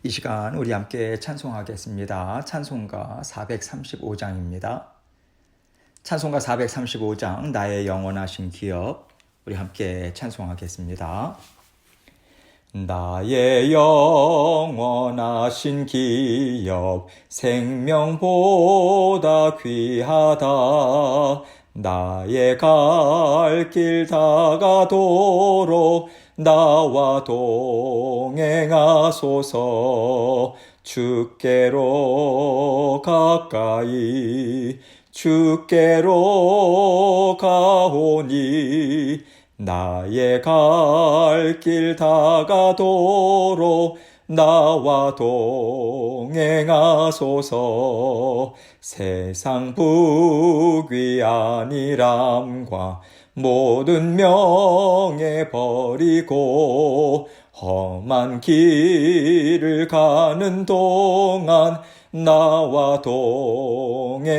이 시간 우리 함께 찬송하겠습니다. 찬송가 435장입니다. 찬송가 435장 나의 영원하신 기업, 우리 함께 찬송하겠습니다. 나의 영원하신 기업 생명보다 귀하다. 나의 갈 길 다가도록 나와 동행하소서. 주께로 가까이 주께로 가오니 나의 갈 길 다가도록 나와 동행하소서. 세상 부귀 아니람과 모든 명예 버리고 험한 길을 가는 동안 나와 동행하소서.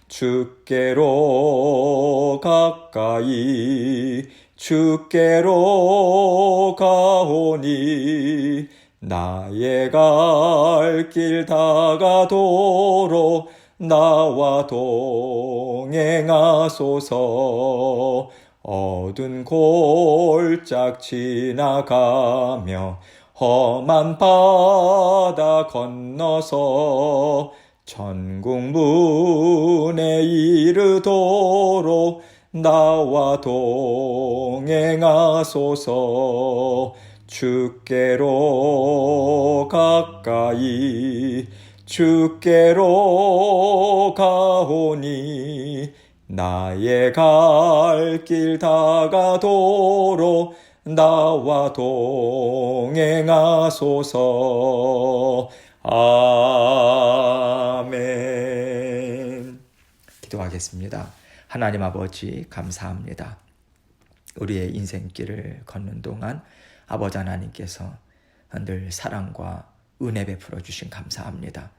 주께로 가까이 주께로 가오니 나의 갈 길 다가도록 나와 동행하소서. 어두운 골짝 지나가며 험한 바다 건너서 천국 문에 이르도록 나와 동행하소서. 주께로 가까이 주께로 가오니 나의 갈 길 다가도록 나와 동행하소서. 아멘. 기도하겠습니다. 하나님 아버지, 감사합니다. 우리의 인생길을 걷는 동안 아버지 하나님께서 늘 사랑과 은혜 베풀어 주신 감사합니다.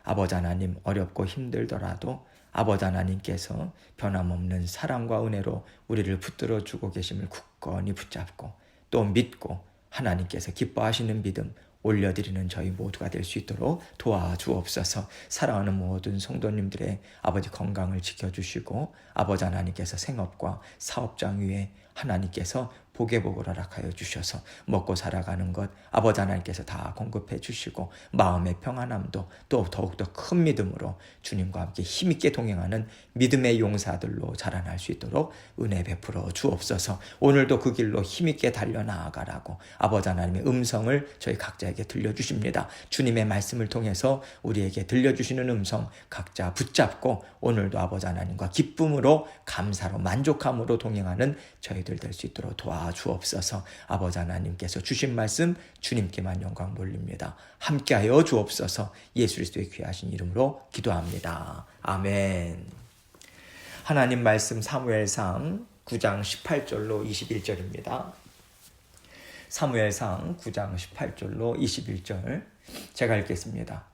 아버지 하나님, 어렵고 힘들더라도 아버지 하나님께서 변함없는 사랑과 은혜로 우리를 붙들어 주고 계심을 굳건히 붙잡고 또 믿고 하나님께서 기뻐하시는 믿음 올려드리는 저희 모두가 될 수 있도록 도와주옵소서. 사랑하는 모든 성도님들의 아버지 건강을 지켜주시고 아버지 하나님께서 생업과 사업장 위에 하나님께서 복의 복을 허락하여 주셔서 먹고 살아가는 것 아버지 하나님께서 다 공급해 주시고 마음의 평안함도 또 더욱더 큰 믿음으로 주님과 함께 힘있게 동행하는 믿음의 용사들로 자라날 수 있도록 은혜 베풀어 주옵소서. 오늘도 그 길로 힘있게 달려나아가라고 아버지 하나님의 음성을 저희 각자에게 들려주십니다. 주님의 말씀을 통해서 우리에게 들려주시는 음성 각자 붙잡고 오늘도 아버지 하나님과 기쁨으로 감사로 만족함으로 동행하는 저희들 될 수 있도록 도와주옵소서. 아버지 하나님께서 주신 말씀 주님께만 영광 돌립니다. 함께하여 주옵소서. 예수 그리스도의 귀하신 이름으로 기도합니다. 아멘. 하나님 말씀 사무엘상 9장 18절로 21절입니다. 사무엘상 9장 18절로 21절 제가 읽겠습니다.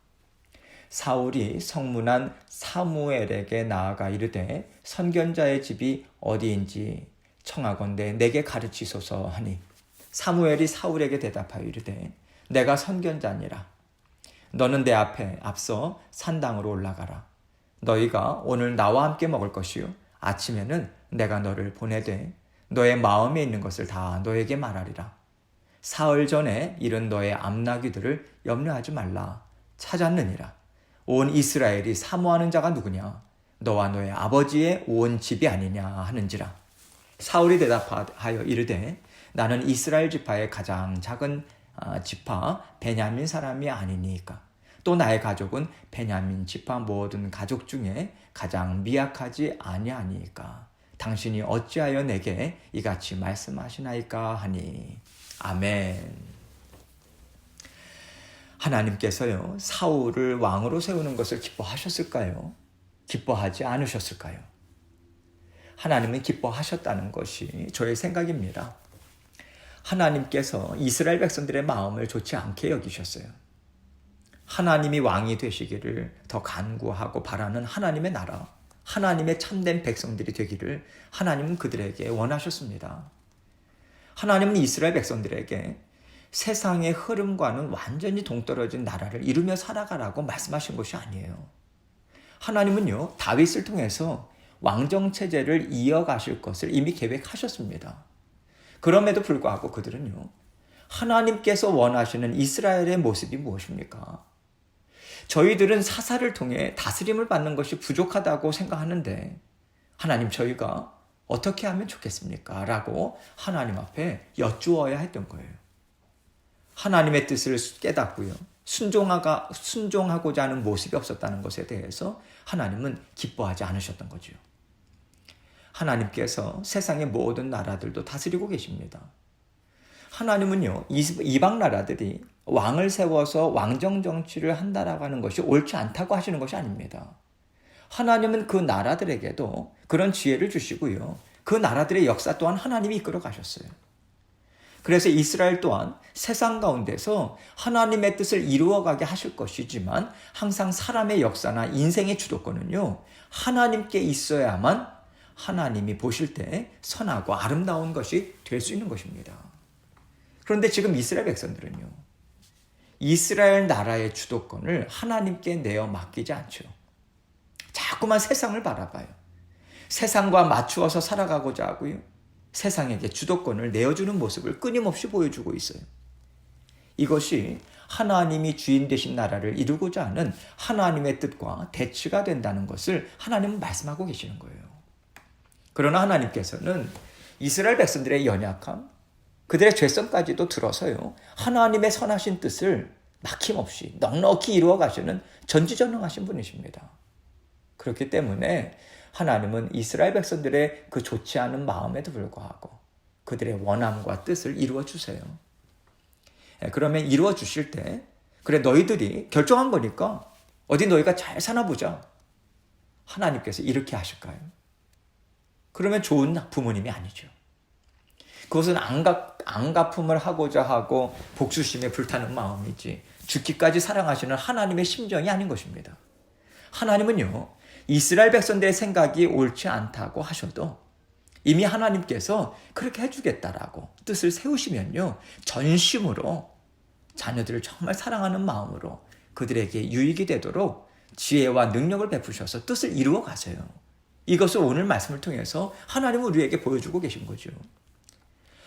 사울이 성문한 사무엘에게 나아가 이르되 선견자의 집이 어디인지 청하건대 내게 가르치소서 하니 사무엘이 사울에게 대답하여 이르되 내가 선견자니라. 너는 내 앞에 앞서 산당으로 올라가라. 너희가 오늘 나와 함께 먹을 것이요 아침에는 내가 너를 보내되 너의 마음에 있는 것을 다 너에게 말하리라. 사흘 전에 이른 너의 암나귀들을 염려하지 말라. 찾았느니라. 온 이스라엘이 사모하는 자가 누구냐? 너와 너의 아버지의 온 집이 아니냐 하는지라. 사울이 대답하여 이르되 나는 이스라엘 지파의 가장 작은 지파 베냐민 사람이 아니니까. 또 나의 가족은 베냐민 지파 모든 가족 중에 가장 미약하지 아니하니까. 당신이 어찌하여 내게 이같이 말씀하시나이까 하니. 아멘. 하나님께서요 사울을 왕으로 세우는 것을 기뻐하셨을까요? 기뻐하지 않으셨을까요? 하나님은 기뻐하셨다는 것이 저의 생각입니다. 하나님께서 이스라엘 백성들의 마음을 좋지 않게 여기셨어요. 하나님이 왕이 되시기를 더 간구하고 바라는 하나님의 나라, 하나님의 참된 백성들이 되기를 하나님은 그들에게 원하셨습니다. 하나님은 이스라엘 백성들에게 세상의 흐름과는 완전히 동떨어진 나라를 이루며 살아가라고 말씀하신 것이 아니에요. 하나님은요, 다윗을 통해서 왕정체제를 이어가실 것을 이미 계획하셨습니다. 그럼에도 불구하고 그들은요, 하나님께서 원하시는 이스라엘의 모습이 무엇입니까? 저희들은 사사를 통해 다스림을 받는 것이 부족하다고 생각하는데 하나님, 저희가 어떻게 하면 좋겠습니까? 라고 하나님 앞에 여쭈어야 했던 거예요. 하나님의 뜻을 깨닫고요, 순종하고자 하는 모습이 없었다는 것에 대해서 하나님은 기뻐하지 않으셨던 거죠. 하나님께서 세상의 모든 나라들도 다스리고 계십니다. 하나님은요, 이방 나라들이 왕을 세워서 왕정 정치를 한다라고 하는 것이 옳지 않다고 하시는 것이 아닙니다. 하나님은 그 나라들에게도 그런 지혜를 주시고요, 그 나라들의 역사 또한 하나님이 이끌어 가셨어요. 그래서 이스라엘 또한 세상 가운데서 하나님의 뜻을 이루어가게 하실 것이지만 항상 사람의 역사나 인생의 주도권은요, 하나님께 있어야만 하나님이 보실 때 선하고 아름다운 것이 될 수 있는 것입니다. 그런데 지금 이스라엘 백성들은요, 이스라엘 나라의 주도권을 하나님께 내어 맡기지 않죠. 자꾸만 세상을 바라봐요. 세상과 맞추어서 살아가고자 하고요, 세상에게 주도권을 내어주는 모습을 끊임없이 보여주고 있어요. 이것이 하나님이 주인 되신 나라를 이루고자 하는 하나님의 뜻과 대치가 된다는 것을 하나님은 말씀하고 계시는 거예요. 그러나 하나님께서는 이스라엘 백성들의 연약함, 그들의 죄성까지도 들어서요, 하나님의 선하신 뜻을 막힘없이 넉넉히 이루어 가시는 전지전능하신 분이십니다. 그렇기 때문에 하나님은 이스라엘 백성들의 그 좋지 않은 마음에도 불구하고 그들의 원함과 뜻을 이루어 주세요. 그러면 이루어 주실 때, 그래 너희들이 결정한 거니까 어디 너희가 잘 사나 보자, 하나님께서 이렇게 하실까요? 그러면 좋은 부모님이 아니죠. 그것은 안갚음을 하고자 하고 복수심에 불타는 마음이지 죽기까지 사랑하시는 하나님의 심정이 아닌 것입니다. 하나님은요, 이스라엘 백성들의 생각이 옳지 않다고 하셔도 이미 하나님께서 그렇게 해주겠다라고 뜻을 세우시면요, 전심으로 자녀들을 정말 사랑하는 마음으로 그들에게 유익이 되도록 지혜와 능력을 베푸셔서 뜻을 이루어 가세요. 이것을 오늘 말씀을 통해서 하나님은 우리에게 보여주고 계신 거죠.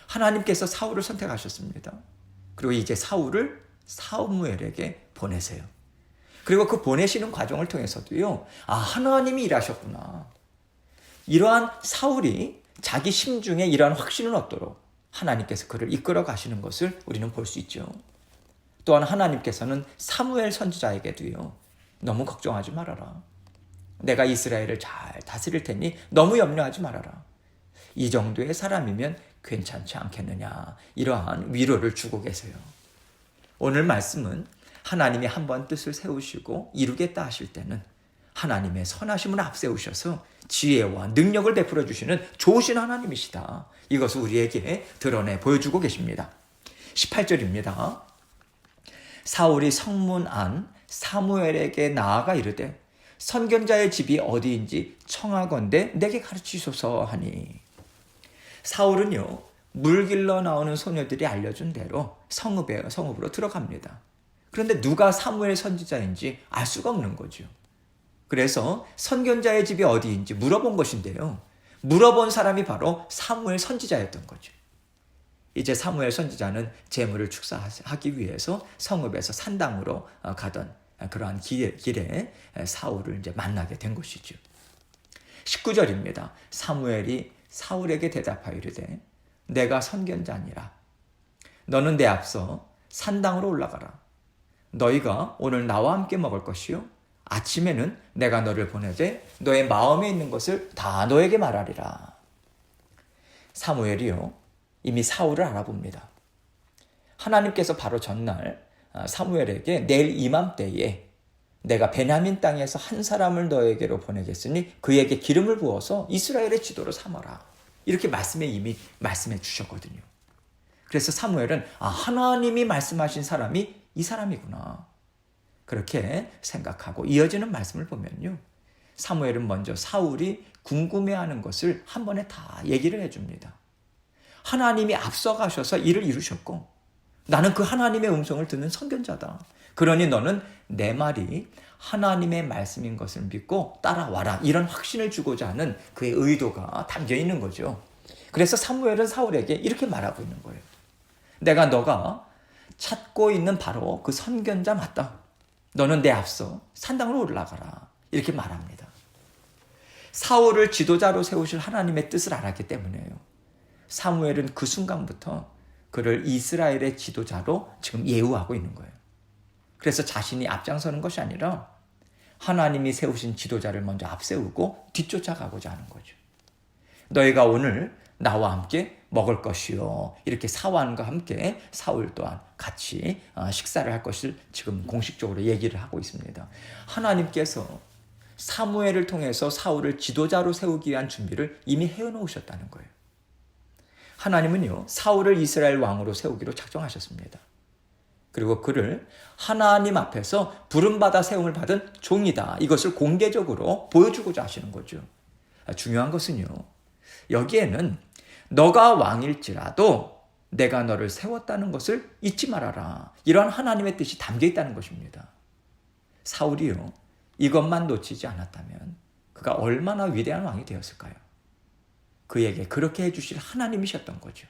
하나님께서 사울을 선택하셨습니다. 그리고 이제 사울을 사무엘에게 보내세요. 그리고 그 보내시는 과정을 통해서도요, 하나님이 일하셨구나, 이러한 사울이 자기 심중에 이러한 확신을 얻도록 하나님께서 그를 이끌어 가시는 것을 우리는 볼 수 있죠. 또한 하나님께서는 사무엘 선지자에게도요, 너무 걱정하지 말아라, 내가 이스라엘을 잘 다스릴 테니 너무 염려하지 말아라, 이 정도의 사람이면 괜찮지 않겠느냐, 이러한 위로를 주고 계세요. 오늘 말씀은 하나님이 한번 뜻을 세우시고 이루겠다 하실 때는 하나님의 선하심을 앞세우셔서 지혜와 능력을 베풀어 주시는 좋으신 하나님이시다, 이것을 우리에게 드러내 보여주고 계십니다. 18절입니다. 사울이 성문 안 사무엘에게 나아가 이르되 선견자의 집이 어디인지 청하건대 내게 가르치소서 하니, 사울은요, 물길러 나오는 소녀들이 알려준 대로 성읍으로 들어갑니다. 그런데 누가 사무엘 선지자인지 알 수가 없는 거죠. 그래서 선견자의 집이 어디인지 물어본 것인데요, 물어본 사람이 바로 사무엘 선지자였던 거죠. 이제 사무엘 선지자는 재물을 축사하기 위해서 성읍에서 산당으로 가던 그러한 길에 사울을 이제 만나게 된 것이죠. 19절입니다. 사무엘이 사울에게 대답하여 이르되 내가 선견자니라. 너는 내 앞서 산당으로 올라가라. 너희가 오늘 나와 함께 먹을 것이요 아침에는 내가 너를 보내되 너의 마음에 있는 것을 다 너에게 말하리라. 사무엘이요, 이미 사울을 알아봅니다. 하나님께서 바로 전날 사무엘에게 내일 이맘때에 내가 베냐민 땅에서 한 사람을 너에게로 보내겠으니 그에게 기름을 부어서 이스라엘의 지도로 삼아라, 이렇게 이미 말씀해 주셨거든요. 그래서 사무엘은 하나님이 말씀하신 사람이 이 사람이구나, 그렇게 생각하고 이어지는 말씀을 보면요, 사무엘은 먼저 사울이 궁금해하는 것을 한 번에 다 얘기를 해줍니다. 하나님이 앞서가셔서 일을 이루셨고 나는 그 하나님의 음성을 듣는 선견자다. 그러니 너는 내 말이 하나님의 말씀인 것을 믿고 따라와라. 이런 확신을 주고자 하는 그의 의도가 담겨 있는 거죠. 그래서 사무엘은 사울에게 이렇게 말하고 있는 거예요. 내가 너가 찾고 있는 바로 그 선견자 맞다. 너는 내 앞서 산당으로 올라가라. 이렇게 말합니다. 사울을 지도자로 세우실 하나님의 뜻을 알았기 때문에요. 사무엘은 그 순간부터 그를 이스라엘의 지도자로 지금 예우하고 있는 거예요. 그래서 자신이 앞장서는 것이 아니라 하나님이 세우신 지도자를 먼저 앞세우고 뒤쫓아가고자 하는 거죠. 너희가 오늘 나와 함께 먹을 것이요. 이렇게 사환과 함께 사울 또한 같이 식사를 할 것을 지금 공식적으로 얘기를 하고 있습니다. 하나님께서 사무엘을 통해서 사울을 지도자로 세우기 위한 준비를 이미 해놓으셨다는 거예요. 하나님은요, 사울을 이스라엘 왕으로 세우기로 작정하셨습니다. 그리고 그를 하나님 앞에서 부름받아 세움을 받은 종이다. 이것을 공개적으로 보여주고자 하시는 거죠. 중요한 것은요, 여기에는 너가 왕일지라도 내가 너를 세웠다는 것을 잊지 말아라. 이러한 하나님의 뜻이 담겨 있다는 것입니다. 사울이요, 이것만 놓치지 않았다면 그가 얼마나 위대한 왕이 되었을까요? 그에게 그렇게 해주실 하나님이셨던 거죠.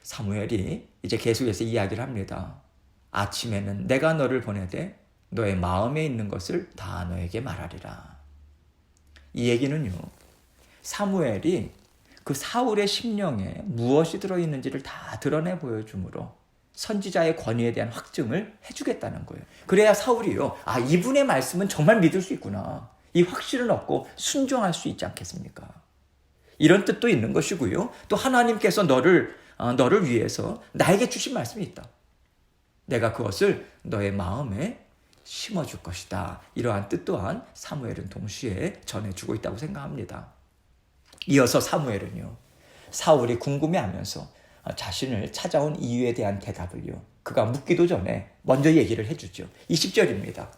사무엘이 이제 계속해서 이야기를 합니다. 아침에는 내가 너를 보내되 너의 마음에 있는 것을 다 너에게 말하리라. 이 얘기는요, 사무엘이 그 사울의 심령에 무엇이 들어있는지를 다 드러내 보여주므로 선지자의 권위에 대한 확증을 해주겠다는 거예요. 그래야 사울이요, 이분의 말씀은 정말 믿을 수 있구나. 이 확신을 얻고 순종할 수 있지 않겠습니까? 이런 뜻도 있는 것이고요. 또 하나님께서 너를 위해서 나에게 주신 말씀이 있다. 내가 그것을 너의 마음에 심어줄 것이다. 이러한 뜻 또한 사무엘은 동시에 전해주고 있다고 생각합니다. 이어서 사무엘은요, 사울이 궁금해하면서 자신을 찾아온 이유에 대한 대답을요, 그가 묻기도 전에 먼저 얘기를 해주죠. 20절입니다.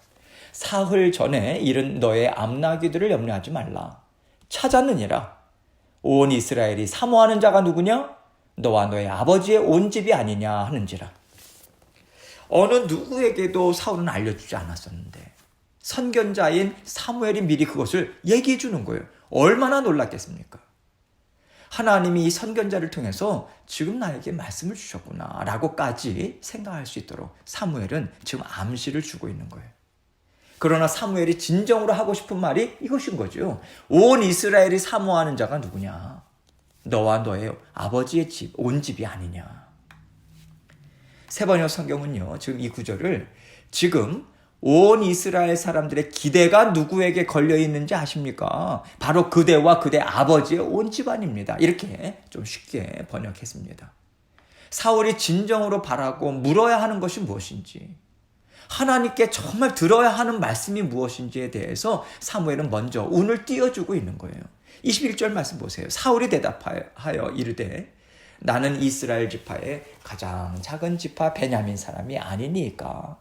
사흘 전에 이른 너의 암나귀들을 염려하지 말라. 찾았느니라. 온 이스라엘이 사모하는 자가 누구냐? 너와 너의 아버지의 온 집이 아니냐 하는지라. 어느 누구에게도 사울은 알려주지 않았었는데 선견자인 사무엘이 미리 그것을 얘기해 주는 거예요. 얼마나 놀랐겠습니까? 하나님이 이 선견자를 통해서 지금 나에게 말씀을 주셨구나 라고까지 생각할 수 있도록 사무엘은 지금 암시를 주고 있는 거예요. 그러나 사무엘이 진정으로 하고 싶은 말이 이것인 거죠. 온 이스라엘이 사모하는 자가 누구냐? 너와 너의 아버지의 집, 온 집이 아니냐. 세번역 성경은요, 지금 이 구절을 지금 온 이스라엘 사람들의 기대가 누구에게 걸려있는지 아십니까? 바로 그대와 그대 아버지의 온 집안입니다. 이렇게 좀 쉽게 번역했습니다. 사울이 진정으로 바라고 물어야 하는 것이 무엇인지, 하나님께 정말 들어야 하는 말씀이 무엇인지에 대해서 사무엘은 먼저 운을 띄워주고 있는 거예요. 21절 말씀 보세요. 사울이 대답하여 이르되 나는 이스라엘 지파의 가장 작은 지파 베냐민 사람이 아니니까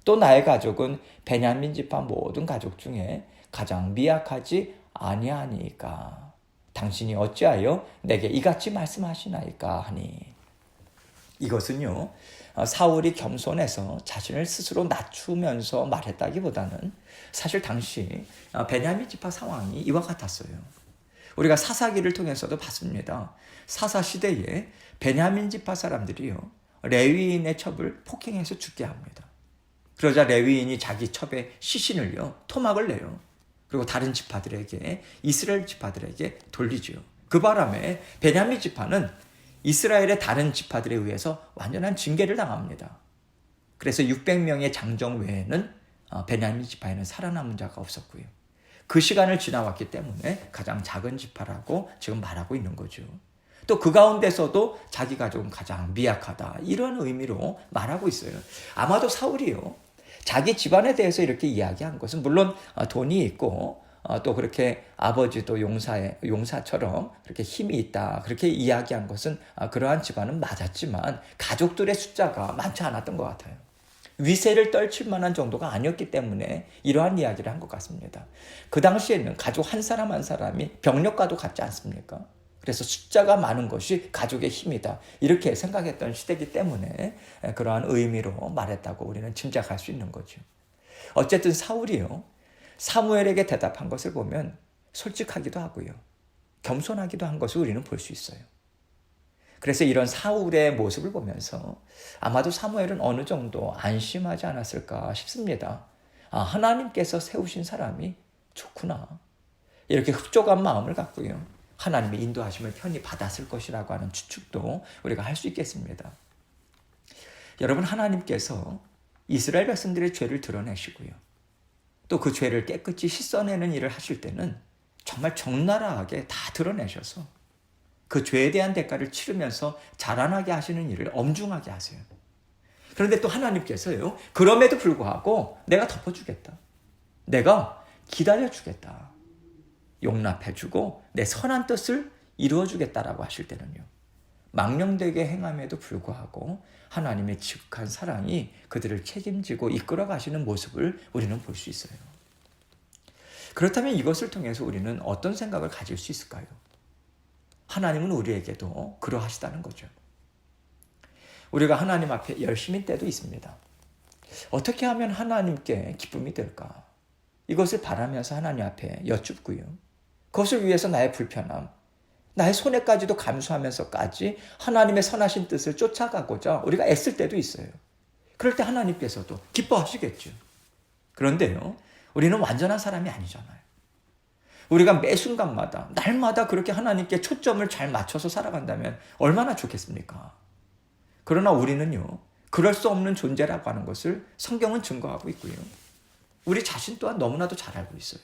또 나의 가족은 베냐민 지파 모든 가족 중에 가장 미약하지 아니하니까 당신이 어찌하여 내게 이같이 말씀하시나이까 하니. 이것은요, 사울이 겸손해서 자신을 스스로 낮추면서 말했다기보다는 사실 당시 베냐민 지파 상황이 이와 같았어요. 우리가 사사기를 통해서도 봤습니다. 사사 시대에 베냐민 지파 사람들이요, 레위인의 첩을 폭행해서 죽게 합니다. 그러자 레위인이 자기 첩의 시신을요, 토막을 내요. 그리고 다른 지파들에게, 이스라엘 지파들에게 돌리죠. 그 바람에 베냐민 지파는 이스라엘의 다른 지파들에 의해서 완전한 징계를 당합니다. 그래서 600명의 장정 외에는 베냐민 지파에는 살아남은 자가 없었고요. 그 시간을 지나왔기 때문에 가장 작은 지파라고 지금 말하고 있는 거죠. 또 그 가운데서도 자기 가족은 가장 미약하다, 이런 의미로 말하고 있어요. 아마도 사울이요, 자기 집안에 대해서 이렇게 이야기한 것은 물론 돈이 있고 또 그렇게 아버지도 용사처럼 그렇게 힘이 있다, 그렇게 이야기한 것은 그러한 집안은 맞았지만 가족들의 숫자가 많지 않았던 것 같아요. 위세를 떨칠 만한 정도가 아니었기 때문에 이러한 이야기를 한 것 같습니다. 그 당시에는 가족 한 사람 한 사람이 병력과도 같지 않습니까? 그래서 숫자가 많은 것이 가족의 힘이다. 이렇게 생각했던 시대이기 때문에 그러한 의미로 말했다고 우리는 짐작할 수 있는 거죠. 어쨌든 사울이요, 사무엘에게 대답한 것을 보면 솔직하기도 하고요, 겸손하기도 한 것을 우리는 볼 수 있어요. 그래서 이런 사울의 모습을 보면서 아마도 사무엘은 어느 정도 안심하지 않았을까 싶습니다. 아, 하나님께서 세우신 사람이 좋구나. 이렇게 흡족한 마음을 갖고요, 하나님의 인도하심을 편히 받았을 것이라고 하는 추측도 우리가 할 수 있겠습니다. 여러분, 하나님께서 이스라엘 백성들의 죄를 드러내시고요, 또 그 죄를 깨끗이 씻어내는 일을 하실 때는 정말 적나라하게 다 드러내셔서 그 죄에 대한 대가를 치르면서 자라나게 하시는 일을 엄중하게 하세요. 그런데 또 하나님께서요, 그럼에도 불구하고 내가 덮어주겠다, 내가 기다려주겠다, 용납해주고 내 선한 뜻을 이루어주겠다라고 하실 때는요, 망령되게 행함에도 불구하고 하나님의 지극한 사랑이 그들을 책임지고 이끌어 가시는 모습을 우리는 볼 수 있어요. 그렇다면 이것을 통해서 우리는 어떤 생각을 가질 수 있을까요? 하나님은 우리에게도 그러하시다는 거죠. 우리가 하나님 앞에 열심일 때도 있습니다. 어떻게 하면 하나님께 기쁨이 될까? 이것을 바라면서 하나님 앞에 여쭙고요, 그것을 위해서 나의 불편함, 나의 손해까지도 감수하면서까지 하나님의 선하신 뜻을 쫓아가고자 우리가 애쓸 때도 있어요. 그럴 때 하나님께서도 기뻐하시겠죠. 그런데요, 우리는 완전한 사람이 아니잖아요. 우리가 매 순간마다, 날마다 그렇게 하나님께 초점을 잘 맞춰서 살아간다면 얼마나 좋겠습니까? 그러나 우리는요, 그럴 수 없는 존재라고 하는 것을 성경은 증거하고 있고요, 우리 자신 또한 너무나도 잘 알고 있어요.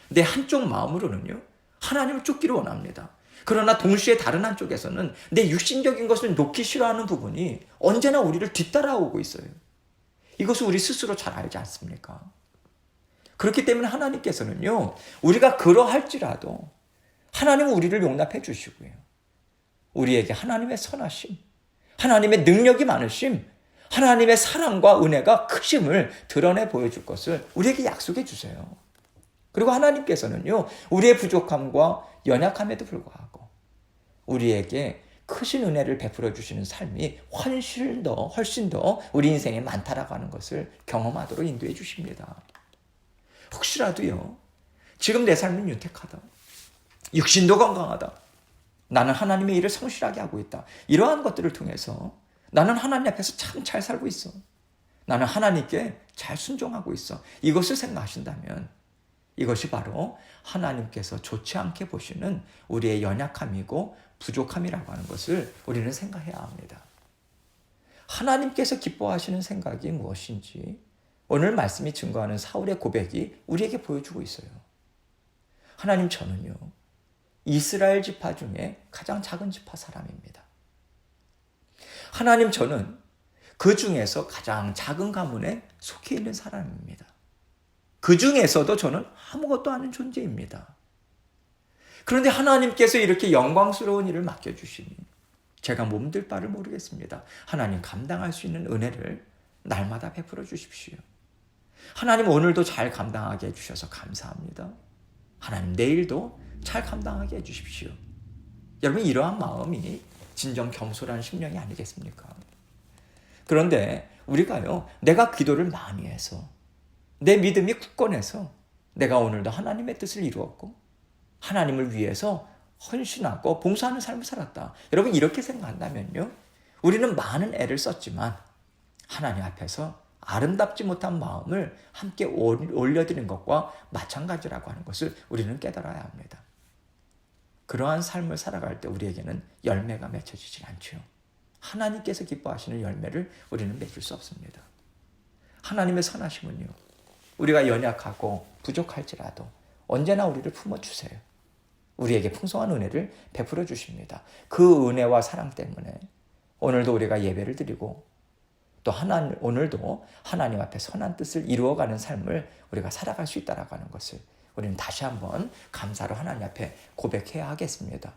내 한쪽 마음으로는요, 하나님을 쫓기를 원합니다. 그러나 동시에 다른 한쪽에서는 내 육신적인 것을 놓기 싫어하는 부분이 언제나 우리를 뒤따라오고 있어요. 이것을 우리 스스로 잘 알지 않습니까? 그렇기 때문에 하나님께서는요, 우리가 그러할지라도 하나님은 우리를 용납해 주시고요, 우리에게 하나님의 선하심, 하나님의 능력이 많으심, 하나님의 사랑과 은혜가 크심을 드러내 보여줄 것을 우리에게 약속해 주세요. 그리고 하나님께서는요, 우리의 부족함과 연약함에도 불구하고 우리에게 크신 은혜를 베풀어 주시는 삶이 훨씬 더 우리 인생에 많다라고 하는 것을 경험하도록 인도해 주십니다. 혹시라도요, 지금 내 삶은 윤택하다, 육신도 건강하다, 나는 하나님의 일을 성실하게 하고 있다, 이러한 것들을 통해서 나는 하나님 앞에서 참 잘 살고 있어, 나는 하나님께 잘 순종하고 있어, 이것을 생각하신다면 이것이 바로 하나님께서 좋지 않게 보시는 우리의 연약함이고 부족함이라고 하는 것을 우리는 생각해야 합니다. 하나님께서 기뻐하시는 생각이 무엇인지 오늘 말씀이 증거하는 사울의 고백이 우리에게 보여주고 있어요. 하나님, 저는요, 이스라엘 지파 중에 가장 작은 지파 사람입니다. 하나님, 저는 그 중에서 가장 작은 가문에 속해 있는 사람입니다. 그 중에서도 저는 아무것도 아닌 존재입니다. 그런데 하나님께서 이렇게 영광스러운 일을 맡겨주시니 제가 몸둘 바를 모르겠습니다. 하나님, 감당할 수 있는 은혜를 날마다 베풀어 주십시오. 하나님, 오늘도 잘 감당하게 해주셔서 감사합니다. 하나님, 내일도 잘 감당하게 해주십시오. 여러분, 이러한 마음이 진정 겸손한 심령이 아니겠습니까? 그런데 우리가요, 내가 기도를 많이 해서, 내 믿음이 굳건해서 내가 오늘도 하나님의 뜻을 이루었고 하나님을 위해서 헌신하고 봉사하는 삶을 살았다, 여러분, 이렇게 생각한다면요, 우리는 많은 애를 썼지만 하나님 앞에서 아름답지 못한 마음을 함께 올려드린 것과 마찬가지라고 하는 것을 우리는 깨달아야 합니다. 그러한 삶을 살아갈 때 우리에게는 열매가 맺혀지지 않죠. 하나님께서 기뻐하시는 열매를 우리는 맺을 수 없습니다. 하나님의 선하심은요, 우리가 연약하고 부족할지라도 언제나 우리를 품어주세요. 우리에게 풍성한 은혜를 베풀어 주십니다. 그 은혜와 사랑 때문에 오늘도 우리가 예배를 드리고 또 오늘도 하나님 앞에 선한 뜻을 이루어가는 삶을 우리가 살아갈 수 있다라고 하는 것을 우리는 다시 한번 감사로 하나님 앞에 고백해야 하겠습니다.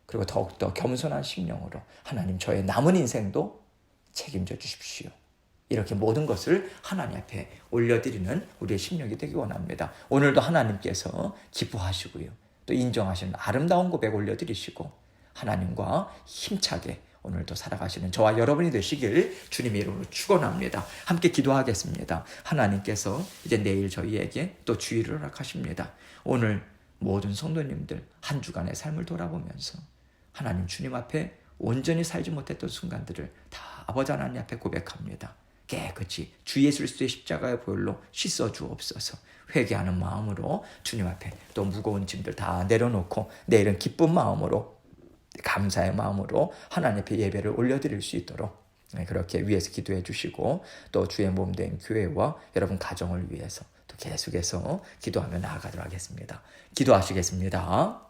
그리고 더욱더 겸손한 심령으로 하나님, 저의 남은 인생도 책임져 주십시오, 이렇게 모든 것을 하나님 앞에 올려드리는 우리의 심령이 되기 원합니다. 오늘도 하나님께서 기뻐하시고요, 또 인정하시는 아름다운 고백 올려드리시고 하나님과 힘차게 오늘도 살아가시는 저와 여러분이 되시길 주님의 이름으로 축원합니다. 함께 기도하겠습니다. 하나님께서 이제 내일 저희에게 또 주의를 허락하십니다. 오늘 모든 성도님들 한 주간의 삶을 돌아보면서 하나님 주님 앞에 온전히 살지 못했던 순간들을 다 아버지 하나님 앞에 고백합니다. 깨끗이 주 예수 그리스도의 십자가의 보혈로 씻어 주옵소서. 회개하는 마음으로 주님 앞에 또 무거운 짐들 다 내려놓고 내일은 기쁜 마음으로 감사의 마음으로 하나님 앞에 예배를 올려드릴 수 있도록 그렇게 위해서 기도해 주시고 또 주의 몸 된 교회와 여러분 가정을 위해서 또 계속해서 기도하며 나아가도록 하겠습니다. 기도하시겠습니다.